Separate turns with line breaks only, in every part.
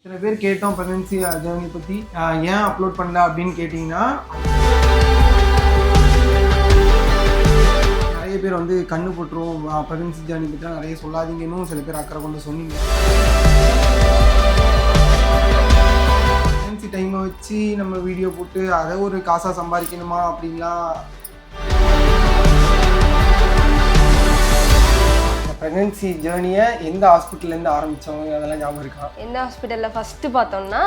சில பேர் கேட்டோம் ப்ரெக்னன்சி ஜேர்னி பற்றி ஏன் அப்லோட் பண்ணல அப்படின்னு கேட்டிங்கன்னா, நிறைய பேர் வந்து கண்ணு போட்டுரும் ப்ரெக்னன்சி ஜேர்னி பற்றி நிறைய சொல்லாதீங்கன்னு சில பேர் அக்கறை கொண்டு சொன்னீங்க. ப்ரெக்னன்சி டைமை வச்சு நம்ம வீடியோ போட்டு அதை ஒரு காசாக சம்பாதிக்கணுமா அப்படின்லாம். ப்ரெக்னன்சி ஜேர்னியை எந்த ஹாஸ்பிட்டல்லேருந்து ஆரம்பித்தவங்க அதெல்லாம் ஞாபகம் இருக்கா?
எந்த ஹாஸ்பிட்டலில் ஃபஸ்ட்டு பார்த்தோம்னா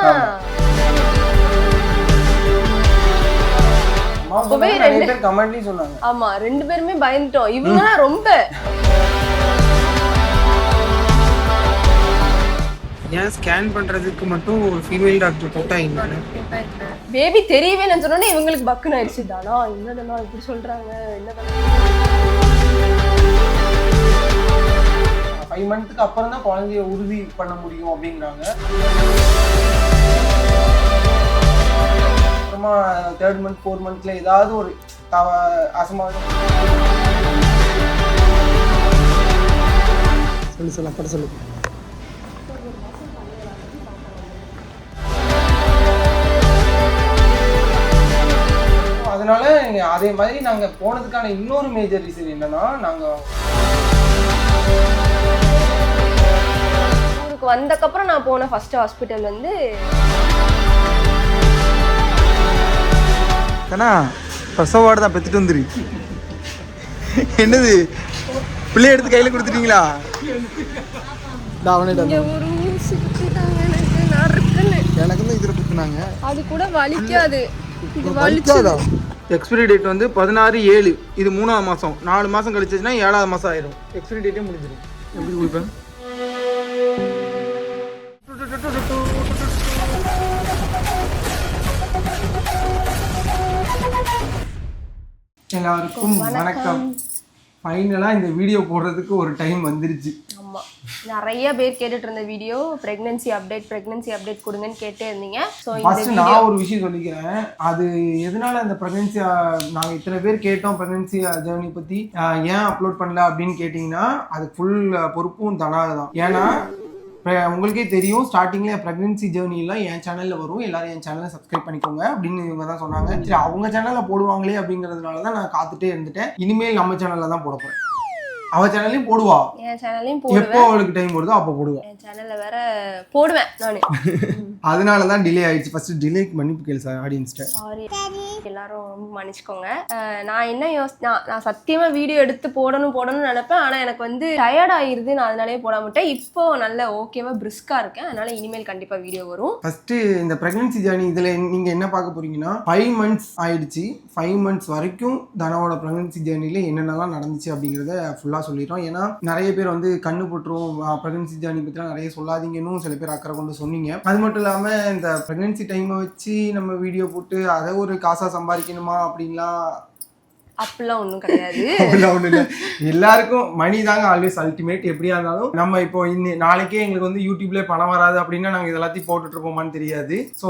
நிறைய பேர் கமெண்ட்லயும் சொன்னாங்க.
ஆமா, 2 பேருமே பயந்துட்டோம். இவங்க ரொம்ப
ஏன் ஸ்கேன் பண்றதுக்கு மட்டும் ஒரு ஃபீமேல் டாக்டர் போட்டாங்க.
பேபி தெரியவே நான் சொன்னோன்னே இவங்களுக்கு பக்குன்னு ஆயிடுச்சு. தானா என்னதானா இப்படி சொல்றாங்க, என்னதானா
5 மந்த்துக்கு அப்புறம் தான் குழந்தைய உறுதி பண்ண முடியும் அப்படிங்கிறாங்க. அப்புறமா 3rd மந்த் 4th மந்த்ல ஏதாவது ஒரு அசம்பாவிதம் சொல்லு அப்படி சொல்லு. அதனால அதே மாதிரி நாங்க போனதுக்கான இன்னொரு மேஜர் ரீசன் என்னன்னா, நாங்க
ஊருக்கு வந்தக்கப்புறம் நான் போன ஃபர்ஸ்ட் ஹாஸ்பிட்டல் வந்து
பிரசவ வார்டு தான். பெற்றுட்டு வந்துரு. என்னது பிள்ளைய எடுத்து கையில் கொடுத்துட்டீங்களா? எனக்கு தான் இதில் குத்துனாங்க.
அது கூட வலிக்காது.
வலிக்காதா? எக்ஸ்பிரி டேட் வந்து 16/7. இது 3ஆவது மாதம். 4 மாதம் கழிச்சிச்சுன்னா 7ஆவது மாதம் ஆயிரும். எக்ஸ்பிரி டேட்டே முடிஞ்சிடும். எப்படி கொடுப்பேன்?
எல்லாருக்கும் வணக்கம். ஃபைனலாக இந்த வீடியோ போடுறதுக்கு ஒரு டைம் வந்துருச்சு.
ஆமாம், நிறைய பேர் கேட்டுட்டு இருந்த வீடியோ ப்ரெக்னன்சி அப்டேட் கொடுங்கன்னு கேட்டே இருந்தீங்க. ஸோ
ஃபர்ஸ்ட் நான் ஒரு விஷயம் சொல்லிக்கிறேன். அது எதனால அந்த ப்ரெக்னன்சி நாங்கள் இத்தனை பேர் கேட்டோம் ப்ரெக்னன்சி ஜேர்னி பற்றி ஏன் அப்லோட் பண்ணல அப்படின்னு கேட்டிங்கன்னா, அது ஃபுல் பொறுப்பும் தனாக தான். ஏன்னா உங்களுக்கே தெரியும், ஸ்டார்டிங்ல ப்ரெக்னன்சி ஜேர்னிலாம் என் சேனல்ல வரும், எல்லாரும் என் சேனலை சப்ஸ்கிரைப் பண்ணிக்கோங்க அப்படின்னு இவங்க தான் சொன்னாங்க. சரி, அவங்க சேனல்ல போடுவாங்களே அப்படிங்கிறதுனால தான் நான் காத்துட்டே இருந்துட்டேன். இனிமேல் நம்ம சேனல்ல தான் போட போறேன். அவ சேனல்லையும் போடுவா,
என் சேனல்லையும் போடுவேன்.
எப்போ அவளுக்கு டைம் வருதோ அப்போ போடுவா.
என் சேனல்ல வேற போடுவேன் நான்.
அதனால தான் டிலே ஆயிடுச்சு. ஃபர்ஸ்ட் டிலேக்கு மன்னிப்பு கேளு சார் ஆடியன்ஸ்ட்ட.
சாரி, எல்லாரும் ரொம்ப மன்னிச்சுக்கோங்க. நான் என்ன நான் சத்தியமா வீடியோ எடுத்து போடணும்னு நினைப்பேன். ஆனா எனக்கு வந்து டயர்ட் ஆயிருது. நான் அதனாலே போட மாட்டேன். இப்போ நல்ல ஓகேவா பிரிஸ்கா இருக்கேன். அதனால இனிமேல் கண்டிப்பா வீடியோ வரும்.
ஃபர்ஸ்ட் இந்த பிரெக்னன்சி ஜேர்னி இதுல நீங்க என்ன பார்க்க போறீங்கன்னா, 5 மந்த்ஸ் ஆயிடுச்சு. 5 மந்த்ஸ் வரைக்கும் தனாவோட பிரெக்னன்சி ஜேர்னில என்னென்னலாம் நடந்துச்சு அப்படிங்கிறத ஃபுல்லா சொல்லிடுறோம். ஏன்னா நிறைய பேர் வந்து கண்ணு போட்டுரும் பிரெக்னன்சி ஜேர்னி பற்றி நிறைய சொல்லாதீங்கன்னு சில பேர் அக்கறை கொண்டு சொன்னீங்க. அது மட்டும் இல்லாம இந்த பிரெக்னன்சி டைமை வச்சு நம்ம வீடியோ போட்டு அதை ஒரு காசா சம்பாதிக்கணுமா அப்படின்லாம்
அப்படிலாம் ஒன்றும் கிடையாது.
ஒன்றும் இல்லை. எல்லாருக்கும் மணி தாங்க ஆல்வேஸ் அல்டிமேட். எப்படியா இருந்தாலும் நம்ம இப்போ நாளைக்கே எங்களுக்கு வந்து யூடியூப்ல பணம் வராது அப்படின்னா நாங்கள் இது எல்லாத்தையும் போட்டுட்டு இருப்போமான்னு தெரியாது. ஸோ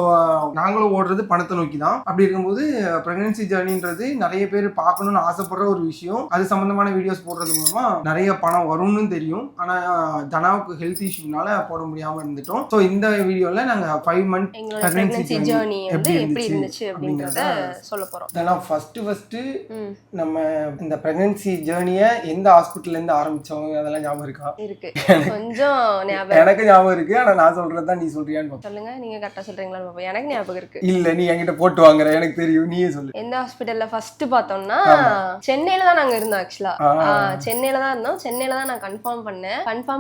நாங்களும் ஓடுறது பணத்தை நோக்கி தான். அப்படி இருக்கும்போது ப்ரெக்னன்சி ஜேர்னின்றது நிறைய பேர் பார்க்கணும்னு ஆசைப்படுற ஒரு விஷயம். அது சம்பந்தமான வீடியோஸ் போடுறது மூலமா நிறைய பணம் வரும்னு தெரியும். ஆனால் தனாவுக்கு ஹெல்த் இஷ்யூனால போட முடியாமல் இருந்துட்டோம். ஸோ இந்த வீடியோவில் நாங்கள் 5 மந்த்
ப்ரெக்னன்சி ஜேர்னி எப்படி இருந்துச்சு அப்படிங்கிறத சொல்ல போகிறோம்.
தனா ஃபர்ஸ்ட் நம்ம இந்த பிரெக்னன்சி ஜேர்னியை எந்த ஹாஸ்பிட்டல்ல இருந்து ஆரம்பிச்சவங்க அதெல்லாம் ஞாபகம் இருக்கா?
இருக்கு, கொஞ்சம் ஞாபகம்.
எனக்கு ஞாபகம் இருக்கு. ஆனா நான் சொல்றதுதான் நீ சொல்றியான்னு
சொல்லுங்க. நீங்க கரெக்டா சொல்றீங்களான்னு பாப்போம். எனக்கு ஞாபகம் இருக்கு.
இல்ல, நீ என்கிட்ட போட்டு வாங்குற, எனக்கு தெரியும், நீயே சொல்லு.
எந்த ஹாஸ்பிட்டல்ல ஃபர்ஸ்ட் பார்த்தோம்னா சென்னையில தான் நாங்க இருந்தோம். ஆக்சுவலா சென்னையில தான் இருந்தோம். சென்னையில தான் நான் கன்ஃபார்ம்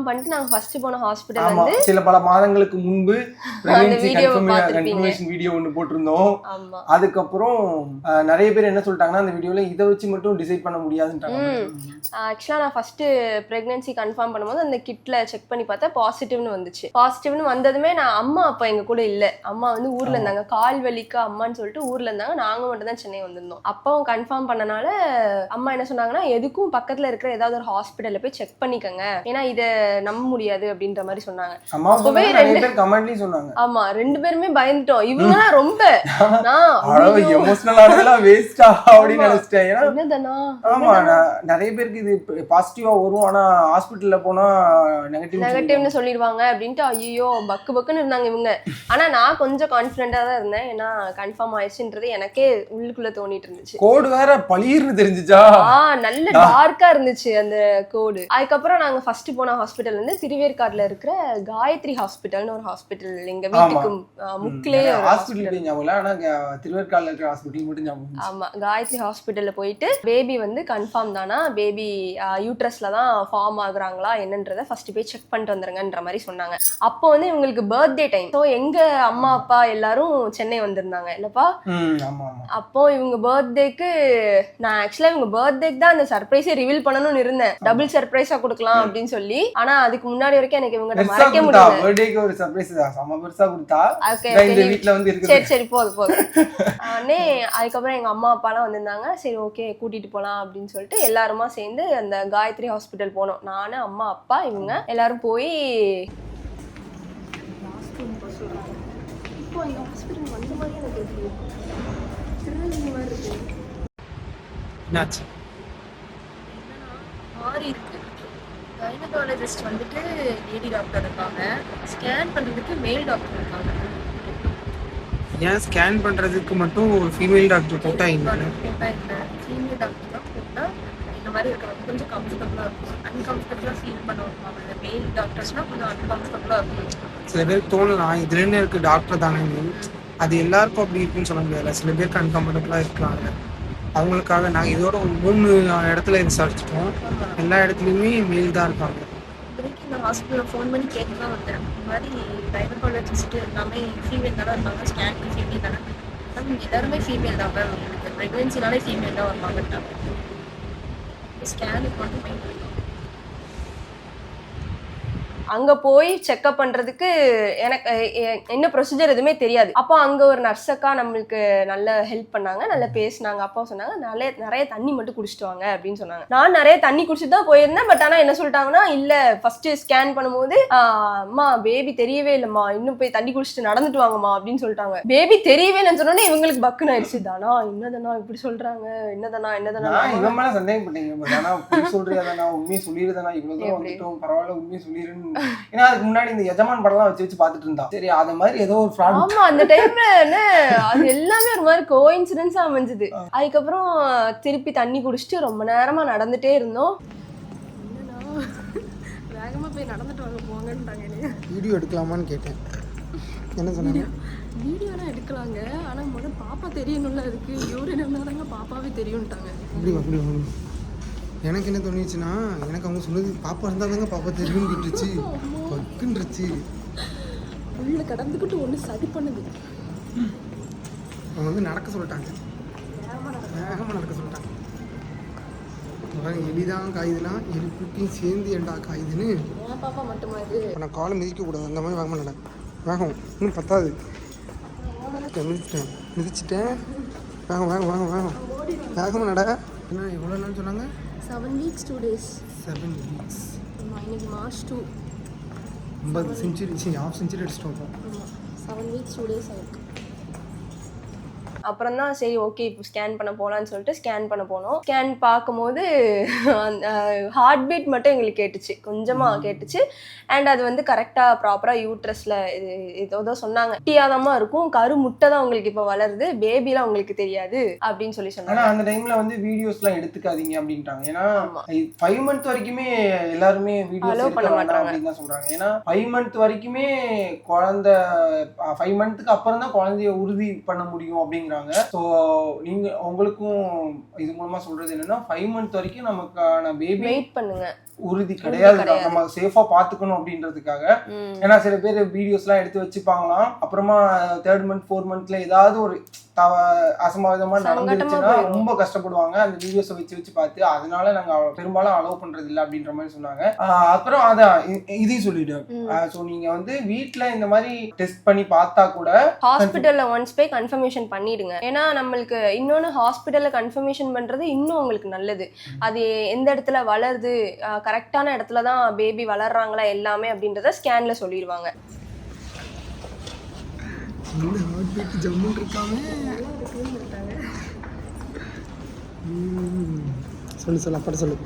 பண்ணிட்டு நாங்க ஃபர்ஸ்ட் போன ஹாஸ்பிட்டல் வந்து
சில பல மாதங்களுக்கு முன்பு பிரெக்னன்சி கன்ஃபர்மேஷன் வீடியோ ஒன்னு போட்டிருந்தோம். அதுக்கப்புறம் நிறைய பேர் என்ன சொல்லிட்டாங்கன்னா, அந்த வீடியோல இதை வச்சு மட்டும் டிசைட் பண்ண முடியாதுன்றாங்க.
ஆக்சுவலா நான் ஃபர்ஸ்ட் பிரெக்னன்சி கன்ஃபார்ம் பண்ணும்போது அந்த கிட்ல செக் பண்ணி பார்த்தா பாசிட்டிவ்னு வந்துச்சு. பாசிட்டிவ்னு வந்ததுமே நான் அம்மா அப்பா எங்க கூட இல்ல. அம்மா வந்து ஊர்ல இருந்தாங்க. கால் வலிக்கு அம்மான்னு சொல்லிட்டு ஊர்ல இருந்தாங்க. நாங்க மட்டும் தான் சென்னை வந்திருந்தோம். அப்பாவும் கன்ஃபார்ம் பண்ணனால அம்மா என்ன சொன்னாங்கன்னா, எதுக்கும் பக்கத்துல இருக்கிற ஏதாவது ஒரு ஹாஸ்பிட்டல்ல போய் செக் பண்ணிக்கங்க, ஏன்னா இதை நம்ப முடியாது அப்படின்ற மாதிரி சொன்னாங்க. ஆமா, 2 பேருமே பயந்துட்டோம். இவங்க ரொம்ப
எமோஷனல் ஆனதெல்லாம் வேஸ்டா அப்படின்னு நினைச்சிட்டேன். ஏன்னா
என்னதானா
ஆமா நிறைய பேருக்கு இது பாசிட்டிவா வரும், ஆனா ஹாஸ்பிட்டல்ல போனா
நெகட்டிவ்னு சொல்லிடுவாங்க அப்படின்ட்டு ஐயோ பக்கு பக்குன்னு இருந்தாங்க இவங்க. ஆனா நான் கொஞ்சம் கான்ஃபிடென்ட்டா தான் இருந்தேன், ஏன்னா கன்ஃபார்ம் ஆயிடுச்சுன்றது எனக்கே உள்ளுக்குள்ள தோணிட்டு இருந்துச்சு.
கோடு வேற பளிர்னு தெரிஞ்சுச்சா?
நல்ல டார்க்கா இருந்துச்சு அந்த கோடு. அதுக்கப்புறம் நாங்க ஃபர்ஸ்ட் போன ஹாஸ்பிட்டல் வந்து திருவேற்காடுல இருக்கிற காயத்ரி ஹாஸ்பிட்டல்னு ஒரு ஹாஸ்பிட்டல், எங்க வீட்டுக்கு முக்கிலே ஒரு
ஹாஸ்பிட்டல் ஞாபகம் இல்ல, ஆனா திருவேற்காடுல இருக்கிற ஹாஸ்பிட்டல் மட்டும் ஞாபகம்.
ஆமா, காயத்ரி ஹாஸ்பிட்டல்ல போயிட்டு பேபி வந்து கன்ஃபார்ம் தானா, பேபி யூட்ரஸ்ல தான் ஃபார்ம் ஆகுறாங்களா என்னன்றதை ஃபர்ஸ்ட் போய் செக் பண்ணிட்டு வந்துருங்கன்ற மாதிரி சொன்னாங்க. அப்போ வந்து இவங்களுக்கு பர்த்டே டைம். ஸோ எங்க அம்மா அப்பா எல்லாரும் சென்னை வந்திருந்தாங்க இல்லப்பா. அப்போ இவங்க பர்த்டேக்கு நான் ஆக்சுவலா இவங்க பர்த்டேக்கு தான் அந்த சர்ப்ரைஸே ரிவீல் பண்ணணும்னு இருந்தேன், டபுள் சர்ப்ரைஸா கொடுக்கலாம் அப்படின்னு சொல்லி. ஆனா அதுக்கு முன்னாடி வரைக்கும் எனக்கு இவங்க மறக்க முடியல.
பர்த்டேக்கு ஒரு சர்ப்ரைஸ் செம பெருசா கொடுத்தா. இந்த வீட்ல வந்து இருக்கு.
சரி போதும் அண்ணே. அதுக்கப்புறம் எங்க அம்மா அப்பா எல்லாம் வந்திருந்தாங்க. சரி ஓகே கூட்டிட்டு போலாம் அப்படின்னு சொல்லிட்டு எல்லாருமா சேர்ந்து அந்த காயத்ரி ஹாஸ்பிட்டல் போனோம். நானு அம்மா அப்பா இவங்க எல்லாரும் போய் இப்போ இந்த ஹாஸ்பிட்டல் வந்த மாதிரி எனக்கு இருக்கு, திருநெல்வேலி மாதிரி இருக்கு.
என்னாச்சு?
மாறி இருக்கு. கைனகாலஜிஸ்ட் வந்துட்டு லேடி டாக்டர் இருக்காங்க, ஸ்கேன் பண்றதுக்கு மேல் டாக்டர் இருக்காங்க.
ஏன் ஸ்கேன் பண்றதுக்கு மட்டும் ஃபீமேல் டாக்டர் போட்டா என்ன?
ஃபீமேல் டாக்டர் தான் போட்டா இந்த மாதிரி இருக்கிறவங்க கொஞ்சம் கம்ஃபர்டபுளா இருக்கும். அன்கம்ஃபர்டபுளா ஃபீல் பண்ண வைப்பாங்க. இந்த மேல் டாக்டர்ஸ்னா கொஞ்சம் அன்கம்ஃபர்டபுளா இருக்கும்.
சில பேர் தோணலாம் இதுல என்ன இருக்கு டாக்டர் தானே, அது எல்லாருக்கும் அப்படி இருக்குன்னு சொல்ல முடியாது. சில பேருக்கு அன்கம்ஃபர்டபுளா இருக்காங்க. அவங்களுக்காக நாங்கள் இதோட 3 இடத்துல விசாரிச்சிட்டோம், எல்லா இடத்துலையுமே மேல் தான் இருக்காங்க.
இப்போதைக்கு இந்த ஹாஸ்பிட்டலில் ஃபோன் பண்ணி கேட்டு தான் வந்தேன். இந்த மாதிரி கைனகாலஜிஸ்ட் எல்லாமே ஃபீமேல் தானே இருப்பாங்க, ஸ்கேனுக்கு ஃபீமேல் தானே, எல்லாருமே ஃபீமேல் தான் மேம், உங்களுக்கு ப்ரெக்னென்சினாலே ஃபீமேல் தான் வருவாங்கட்டாங்க. ஸ்கேனுக்கு மட்டும் மெயின் அங்க போய் செக்அப் பண்றதுக்கு எனக்கு என்ன ப்ரொசீஜர் எதுவுமே தெரியாது. அப்போ அங்க ஒரு நர்ஸ் அக்கா நம்மளுக்கு நல்ல ஹெல்ப் பண்ணாங்க, நல்லா பேசினாங்க. அப்பா சொன்னாங்க நிறைய தண்ணி மட்டும் குடிச்சிட்டு வாங்க அப்படின்னு சொன்னாங்க. நான் நிறைய தண்ணி குடிச்சிட்டு தான் போயிருந்தேன். பட் ஆனா என்ன சொல்லிட்டாங்கன்னா, இல்ல ஃபர்ஸ்ட் ஸ்கேன் பண்ணும்போது அம்மா பேபி தெரியவே இல்லம்மா, இன்னும் போய் தண்ணி குடிச்சிட்டு நடந்துட்டு வாங்கம்மா அப்படின்னு சொல்லிட்டாங்க. பேபி தெரியவே இல்லைன்னு சொன்னோன்னே இவங்களுக்கு பக்குன்னு ஆயிடுச்சு. தானா என்னதானா இப்படி சொல்றாங்க, என்னதானா
இவன் மேல சந்தேகம் பண்ணீங்க. ஆனா சொல்றியாதானா, உண்மையை சொல்லிடுதானா, இவ்வளவு தூரம் வந்துட்டோம் பரவாயில்ல உண்மையை சொல்லிடுன்னு. ஏன்னா அதுக்கு முன்னாடி இந்த எஜமான் படம்லாம் வச்சு பார்த்துட்டு இருந்தான். சரி அத மாதிரி ஏதோ ஒரு ஃப்ராட்.
ஆமா அந்த டைம்ல என்ன அது எல்லாமே ஒரு மாதிரி கோஇன்சிடென்ஸா அமைஞ்சது. அதுக்கப்புறம் திருப்பி தண்ணி குடிச்சிட்டு ரொம்ப நேரமா நடந்துட்டே இருந்தோம். வேகமா போய் நடந்துட்டு வாங்க போங்கன்றாங்க.
வீடியோ எடுக்கலாமான்னு கேட்டேன், என்ன சொன்னாங்க?
வீடியோலாம் எடுக்கலாங்க, ஆனா முதல்ல பாப்பா தெரியணும்ல, அதுக்கு இவரு என்னதாங்க பாப்பாவே தெரியும்ட்டாங்க.
அப்படி எனக்கு என்ன தோணுச்சுன்னா, எனக்கு அவங்க சொன்னது பாப்பா இருந்தால் தாங்க பாப்பா தெரியும்னு கேட்டுருச்சு, பக்குன்றுச்சு.
உள்ள கடந்துக்கிட்டு ஒன்று சரி பண்ணுது.
அவங்க வந்து நடக்க சொல்லிட்டாங்க, வேகமாக நடக்க சொல்லிட்டாங்க. எலிதான் காயுதுன்னா எலிக்குட்டியும் சேர்ந்து ஏண்டா காயுதுன்னு.
பாப்பா மட்டுமா இது?
நான் காலை மிதிக்கக்கூடாது, அந்த மாதிரி வேகமாக நட. வேகம் இன்னும் பத்தாது, மிதிச்சிட்டேன். வேகமாக நட. என்ன எவ்வளோ நாள் சொன்னாங்க?
7 weeks 2 days.
7 weeks.
இன்னைக்கு March 2.
50 செஞ்சுரி ஹாஃப் செஞ்சுரி அடிச்சிட்டோம்.
7 weeks 2 days ஆயிருக்கு. அப்புறம் தான் சரி ஓகே இப்போ ஸ்கேன் பண்ண போகலான்னு சொல்லிட்டு ஸ்கேன் பண்ண போனோம். ஸ்கேன் பார்க்கும்போது ஹார்ட் பீட் மட்டும் எங்களுக்கு கேட்டுச்சு, கொஞ்சமாக கேட்டுச்சு. அண்ட் அது வந்து கரெக்டாக ப்ராப்பராக யூட்ரஸில் ஏதோ சொன்னாங்க, குட்டியாதமாக இருக்கும், கரு முட்டை தான் உங்களுக்கு இப்போ வளருது, பேபிலாம் உங்களுக்கு தெரியாது அப்படின்னு சொல்லி சொன்னாங்க.
ஆனால் அந்த டைமில் வந்து வீடியோஸ்லாம் எடுத்துக்காதீங்க அப்படின்ட்டாங்க. ஏன்னா 5 month வரைக்குமே எல்லாருமே வீடியோஸ்
பண்ண மாட்டாங்க
அப்படின்னு தான் சொல்கிறாங்க. ஏன்னா 5 month வரைக்குமே குழந்தை 5 monthக்கு அப்புறம் தான் குழந்தைய உறுதி பண்ண முடியும் அப்படிங்கிற. ஸோ நீங்க உங்களுக்கும் இது மூலமா சொல்றது என்னன்னா 5 month வரைக்கும் நமக்கான பேபி வெயிட் பண்ணுங்க, உறுதி கிடையாது, நம்ம சேஃபா பாத்துக்கணும் அப்படின்றதுக்காக. ஏன்னா சில பேர் வீடியோஸ் எல்லாம் எடுத்து வச்சுப்பாங்களாம், அப்புறமா 3rd month 4th monthல ஏதாவது ஒரு அசம்பாவிதமா நடந்துருச்சுன்னா ரொம்ப கஷ்டப்படுவாங்க அந்த வீடியோஸை வச்சு பார்த்து. அதனால நாங்க பெரும்பாலும் அலோவ் பண்றது இல்லை அப்படின்ற மாதிரி சொன்னாங்க. அப்புறம் அதான் இதையும் சொல்லிட்டேன். ஸோ நீங்க வந்து வீட்டுல இந்த மாதிரி டெஸ்ட் பண்ணி பார்த்தா கூட ஹாஸ்பிட்டல்ல ஒன்ஸ் போய் கன்ஃபர்மேஷன் பண்ணிடுங்க. ஏன்னா நம்மளுக்கு இன்னொன்னு ஹாஸ்பிட்டல்ல கன்ஃபர்மேஷன் பண்றது இன்னும் உங்களுக்கு நல்லது. அது எந்த இடத்துல வளருது, கரெக்டான இடத்துல தான் பேபி வளர்றாங்களா எல்லாமே அப்படின்றத ஸ்கேன்ல சொல்லிடுவாங்க.
சொல்லு அப்படி சொல்லு.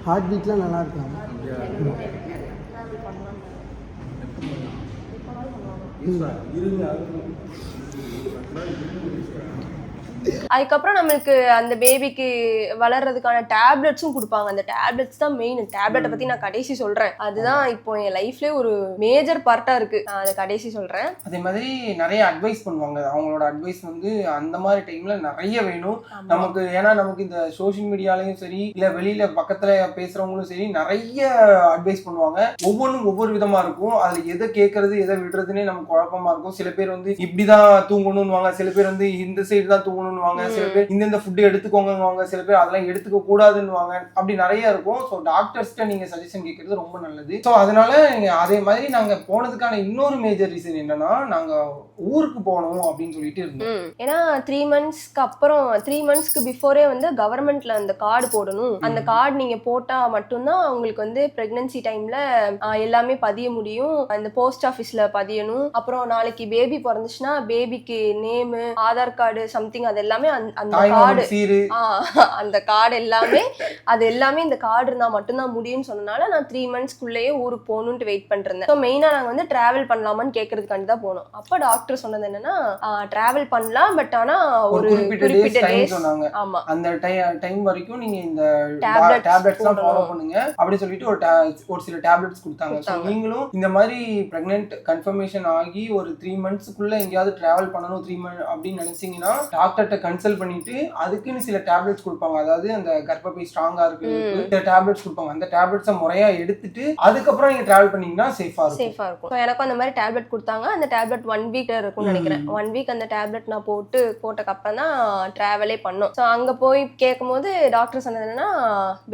ஹார்ட் பீட்லாம் நல்லா இருக்கும்.
அதுக்கப்புறம் நம்மளுக்கு அந்த பேபிக்கு வளர்றதுக்கான டேப்லெட்ஸும் கொடுப்பாங்க. அந்த டேப்லெட்ஸ் தான் மெயின். டேப்லெட்டை பத்தி நான் கடைசி சொல்றேன். அதுதான் இப்போ என் லைஃப்லயே ஒரு மேஜர் பார்ட்டா இருக்கு. நான் அதை கடைசி சொல்றேன்.
அதே மாதிரி நிறைய அட்வைஸ் பண்ணுவாங்க. அவங்களோட அட்வைஸ் வந்து அந்த மாதிரி டைம்ல நிறைய வேணும் நமக்கு. ஏன்னா நமக்கு இந்த சோசியல் மீடியாலையும் சரி இல்ல வெளியில பக்கத்துல பேசுறவங்களும் சரி நிறைய அட்வைஸ் பண்ணுவாங்க. ஒவ்வொன்றும் ஒவ்வொரு விதமா இருக்கும். அதுல எதை கேட்கறது எதை விடுறதுன்னே நமக்கு குழப்பமா இருக்கும். சில பேர் வந்து இப்படிதான் தூங்கணும்னுவாங்க, சில பேர் வந்து இந்த சைடு தான் தூங்கணும்னுவாங்க, சில பேர் இந்த ஃபுட் எடுத்துக்கோங்க, சில பேர் அதெல்லாம் எடுத்துக்க கூடாதுன்னுவாங்க. அப்படி நிறைய இருக்கும். ஸோ டாக்டர்ஸ்கிட்ட நீங்க சஜஷன் கேட்கறது ரொம்ப நல்லது. ஸோ அதனால அதே மாதிரி நாங்க போனதுக்கான இன்னொரு மேஜர் ரீசன் என்னன்னா நாங்க ஊருக்கு போகணும் அப்படின்னு சொல்லிட்டு இருந்தோம்.
ஏன்னா 3 மந்த்ஸ்க்கு அப்புறம் 3 மந்த்ஸ்க்கு பிஃபோரே வந்து கவர்மெண்ட்ல அந்த கார்டு போடணும். அந்த கார்டு நீங்க போட்டா மட்டும்தான் உங்களுக்கு வந்து பிரெக்னன்சி டைம்ல எல்லாமே பதிய முடியும். அந்த போஸ்ட் ஆஃபீஸ்ல பதியணும். அப்புறம் நாளைக்கு பேபி பிறந்துச்சுன்னா பேபிக்கு நேமு, ஆதார் கார்டு சம்திங் அது எல்லாமே அந்த கார்டு அந்த கார்டு எல்லாமே அது எல்லாமே இந்த கார்டு இருந்தா மட்டும்தான் முடியும்னு சொன்னனால நான் 3 மந்த்ஸ்க்குள்ளேயே ஊருக்கு போகணும்னு வெயிட் பண்ணிருந்தேன். ஸோ மெயினா நாங்க வந்து டிராவல் பண்ணலாமான்னு கேட்கறதுக்காண்டி தான் போனோம். அப்ப டாக்டர் சொன்னது என்னன்னா டிராவல் பண்ணலாம், பட் ஆனா ஒரு குறிப்பிட்ட டேஸ் சொன்னாங்க. ஆமா,
அந்த டைம் வரைக்கும் நீங்க இந்த டேப்லெட்ஸ்லாம் ஃபாலோ பண்ணுங்க அப்படி சொல்லிட்டு ஒரு சில டேப்லெட்ஸ் கொடுத்தாங்க. ஸோ நீங்களும் இந்த மாதிரி பிரெக்னென்ட் கன்ஃபர்மேஷன் ஆகி ஒரு 3 மந்த்ஸ்க்குள்ள எங்கேயாவது டிராவல் பண்ணணும் 3 மந்த் அப்படின்னு நினைச்சீங்கன்னா டாக்டர்கிட்ட கன்சல்ட் பண்ணிட்டு அதுக்குன்னு சில டேப்லெட்ஸ் கொடுப்பாங்க. அதாவது அந்த கர்ப்பப்பை ஸ்ட்ராங்கா இருக்கு சில டேப்லெட்ஸ் கொடுப்பாங்க. அந்த டேப்லெட்ஸை முறையா எடுத்துட்டு அதுக்கப்புறம் நீங்க டிராவல் பண்ணீங்கன்னா சேஃபா இருக்கும்.
எனக்கும் அந்த மாதிரி டேப்லெட் கொடுத்தாங்க. அந்த டேப்லெட் 1 வீக் இருக்கும்னு நினைக்கிறேன். 1 வீக் அந்த டேப்லெட் நான் போட்டக்கப்புறம் தான் டிராவலே பண்ணோம். ஸோ அங்க போய் கேட்கும் போது டாக்டர் சொன்னது என்னன்னா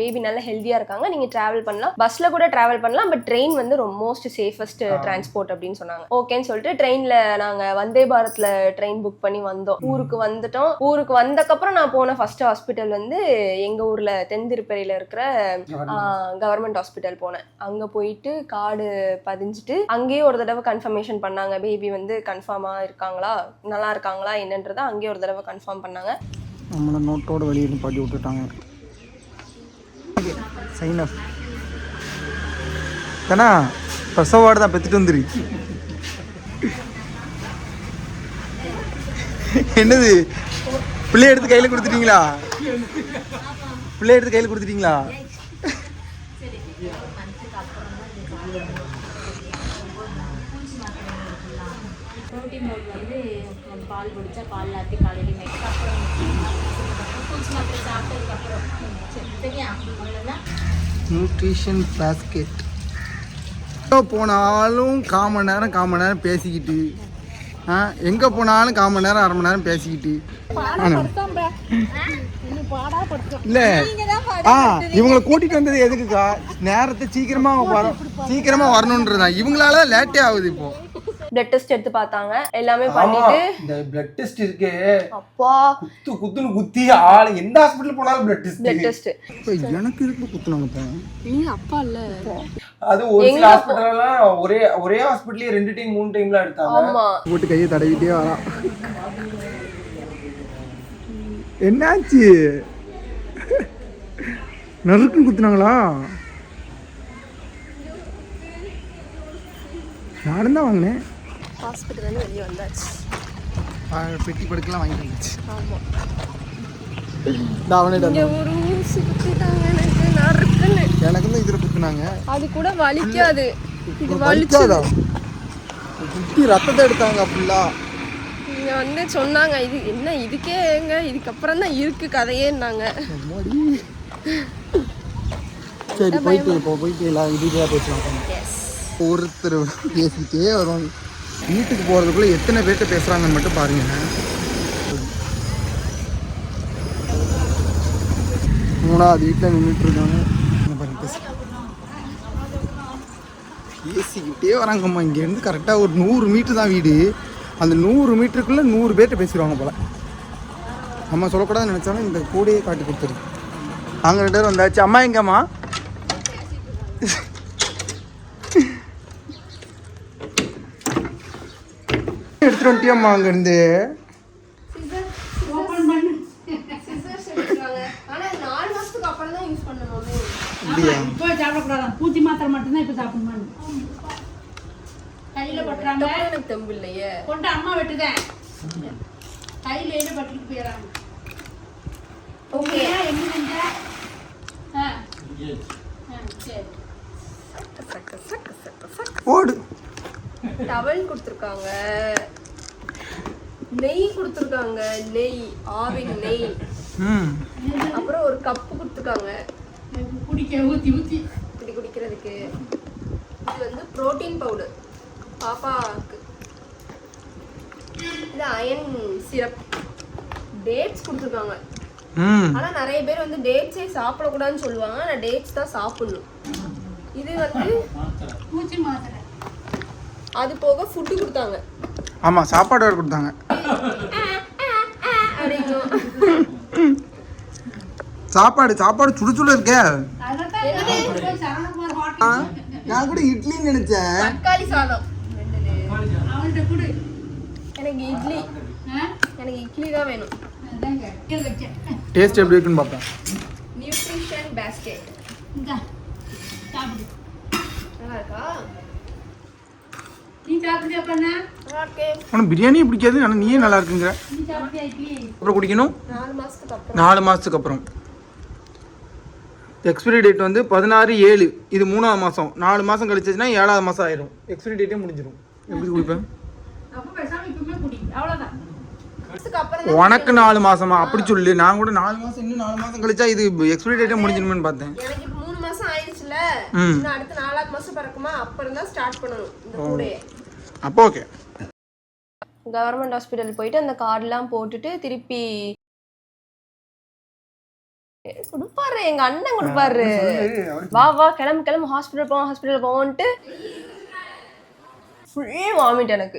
பேபி நல்லா ஹெல்தியா இருக்காங்க, நீங்க டிராவல் பண்ணலாம், பஸ்ல கூட டிராவல் பண்ணலாம், பட் ட்ரெயின் வந்து மோஸ்ட் சேஃபஸ்ட் டிரான்ஸ்போர்ட் அப்படின்னு சொன்னாங்க. ஓகேன்னு சொல்லிட்டு ட்ரெயின்ல நாங்க வந்தே பாரத்ல ட்ரெயின் புக் பண்ணி வந்தோம். ஊருக்கு வந்துட்டோம். ஊருக்கு வந்தக்கப்புறம் நான் போன ஃபர்ஸ்ட் ஹாஸ்பிட்டல் வந்து எங்க ஊர்ல தென்திருப்பதியில இருக்கிற கவர்மெண்ட் ஹாஸ்பிட்டல் போனேன். அங்க போயிட்டு கார்டு பதிஞ்சிட்டு அங்கேயே ஒரு தடவை கன்ஃபர்மேஷன் பண்ணாங்க. பேபி வந்து கன்ஃபார்மா இருக்காங்களா, நல்லா இருக்காங்களா என்னன்றதை அங்கேயே ஒரு தடவை கன்ஃபார்ம் பண்ணாங்க.
நம்மளை நோட்டோட வெளியே பாட்டி விட்டுட்டாங்க. சைன் ஆஃப் தானே பிரசவாடு தான் பெற்றுட்டு வந்துரு. என்னது பிள்ளைய எடுத்து கையில் கொடுத்துட்டீங்களா? பிள்ளைய எடுத்து கையில் கொடுத்துட்டீங்களா?
பால் குடிச்சா பால் ஆற்றி காலையில் மேய்க்கு அப்புறம் மாத்திரை சாப்பிட்டதுக்கப்புறம் சரியா அவ்வளோதான்.
நியூட்ரிஷன் பாஸ்கெட் போனாலும் கால் மணி நேரம் பேசிக்கிட்டு, எங்கே போனாலும் 1/4 மணி நேரம் 1/2 மணி நேரம் பேசிக்கிட்டு இல்லை. இவங்களை கூட்டிகிட்டு வந்தது எதுக்குக்கா? நேரத்தை சீக்கிரமாக வரணுன்றதான். இவங்களால லேட்டே ஆகுது. இப்போ
பிளட் டெஸ்ட் எடுத்து பார்த்தாங்க, எல்லாமே பண்ணிட்டு
இந்த பிளட் டெஸ்ட் இருக்கு
அப்பா
குத்துன்னு குத்தி ஆளு எந்த ஹாஸ்பிடல் போனாலும் பிளட் டெஸ்ட்.
இப்போ எனக்கு இருக்கு குத்துனாங்க.
நீ அப்பா இல்ல,
அது ஒரு சில ஹாஸ்பிடல்லாம் ஒரே ஹாஸ்பிடல்லே 2 டைம் 3 டைம்லாம் எடுத்தாங்க.
ஆமா,
போட்டு கையை தடவிட்டே வரான். என்னாச்சு? நறுக்குன்னு குத்துனாங்களா? நானும் தான் வாங்கினேன்.
ஹாஸ்பிட்டல் வந்து வெளியே வந்தாச்சு.
பெட்டி படுக்கலாம் வாங்கிட்டு வந்துச்சு.
ஆமா,
இங்க
ஒரு ஊசி குத்திட்டாங்க எனக்கு நறுக்குன்னு.
எனக்கு வந்து இதில் குத்துனாங்க.
அது கூட வலிக்காது. இது
வலிக்காதா? குத்தி ரத்தத்தை எடுத்தாங்க ஃபுல்லா.
இங்க வந்து சொன்னாங்க இது என்ன இதுக்கே எங்க இதுக்கப்புறம் தான் இருக்கு கதையேன்னாங்க.
சரி போயிட்டு எல்லாம் இதுக்காக பேசலாம். ஒருத்தர் பேசிக்கிட்டே வருவாங்க. வீட்டுக்கு போகிறதுக்குள்ளே எத்தனை பேர்கிட்ட பேசுகிறாங்கன்னு மட்டும் பாருங்க. 3வது வீட்டில் நின்றுட்டு இருக்காங்க. பேசிக்கிட்டே வராங்கம்மா. இங்கேருந்து கரெக்டாக ஒரு 100 மீட்டர் தான் வீடு. அந்த 100 மீட்டருக்குள்ளே 100 பேர்கிட்ட பேசிடுவாங்க போல். நம்ம சொல்லக்கூடாதுன்னு நினச்சாலும் இந்த கூடையே காட்டி கொடுத்துருக்கு.
அங்கே 2 பேரும் வந்தாச்சு. அம்மா எங்கம்மா? எடுத்துட்டு வந்துட்டியம்மா அங்கேருந்து.
ஆனா 4 மாசத்துக்கு அப்புறம் தான் யூஸ் பண்ணணும்.
அப்படியா?
இப்போ சாப்பிடக்கூடாது, பூச்சி மாத்திரை மட்டும்தான் இப்போ சாப்பிடணும். கையில பட்டுறாங்க,
எனக்கு தெம்பு இல்லையே.
கொண்டு அம்மா வெட்டுதேன், கையில ஏடு பட்டுட்டு போயிடறாங்க.
ஓகே
எங்க செஞ்ச? சரி.
ஓடு.
டவல் கொடுத்துருக்காங்க, நெய் கொடுத்துருக்காங்க, நெய் ஆவின் நெய், அப்புறம் ஒரு கப்பு கொடுத்துருக்காங்க
குடிக்க ஊத்தி ஊத்தி
இப்படி குடிக்கிறதுக்கு. இது வந்து புரோட்டீன் பவுடர் பாப்பாவுக்கு. இது அயன் சிரப். டேட்ஸ் கொடுத்துருக்காங்க. ஆனா நிறைய பேர் வந்து டேட்ஸே சாப்பிடக்கூடாதுன்னு சொல்லுவாங்க. நான் டேட்ஸ் தான் சாப்பிடணும். இது வந்து
பூச்சி மாத்திரை.
அது போக ஃபுட்டு கொடுத்தாங்க.
ஆமாம், சாப்பாடு வேறு கொடுத்தாங்க. சாப்பாடு சுடு சுடு இருக்கே. நான் கூட இட்லின்னு நினைச்சேன்.
தக்காளி சாதம்.
அவன்கிட்ட கொடு.
எனக்கு இட்லி, எனக்கு இட்லி தான் வேணும்.
டேஸ்ட் எப்படி இருக்குன்னு பார்ப்போம்.
Nutrition basket.
சாப்பிடு.
நல்லா இருக்கா?
நீ சாப்பிட்டியா பண்ண?
நல்லா இருக்கே.
ஆனால் பிரியாணி பிடிக்காது, ஆனால் நீயே நல்லா இருக்குங்கிற.
நீ சாப்பிட்டியா இட்லி?
அப்புறம் குடிக்கணும்
4 மாசத்துக்கு அப்புறம்.
4 மாதத்துக்கு அப்புறம். எக்ஸ்பிரி டேட் வந்து 16/7. இது 3ஆவது மாதம். 4 மாதம் கழிச்சிச்சுன்னா 7ஆவது மாதம் ஆயிரும். எக்ஸ்பிரி டேட்டே முடிஞ்சிடும். எப்படி குடிப்பேன்?
அப்ப பேசாம இப்பவுமே குடி, அவ்வளவுதான்.
மாசத்துக்கு அப்புறம் தான்
உனக்கு 4 மாசமா? அப்படி சொல்லு. நான் கூட 4 மாதம், இன்னும் 4 மாதம் கழிச்சா இது எக்ஸ்பிரி டேட்டே முடிஞ்சிடுமேன்னு பார்த்தேன்.
எனக்கு இப்போ 3 மாசம் ஆயிடுச்சுல. இன்னும் அடுத்து 4ஆவது மாசம் பிறக்குமா, அப்புறம் தான் ஸ்டார்ட் பண்ணணும் இந்த கூடையே.
அப்போ ஓகே.
கவர்மெண்ட் ஹாஸ்பிட்டல் போயிட்டு அந்த கார்டெலாம் போட்டுட்டு திருப்பி கொடுப்பாரு. எங்க அண்ணன் கொடுப்பாரு. வா வா கிளம்பு ஹாஸ்பிட்டல் போவோன்ட்டு ஃபுல் வாமிட். எனக்கு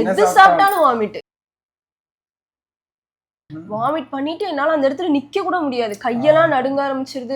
எது சாப்பிட்டாலும் வாமிட் பண்ணிட்டு என்னால அந்த இடத்துல நிக்க கூட முடியாது. கையெல்லாம் நடுங்க ஆரம்பிச்சிருது.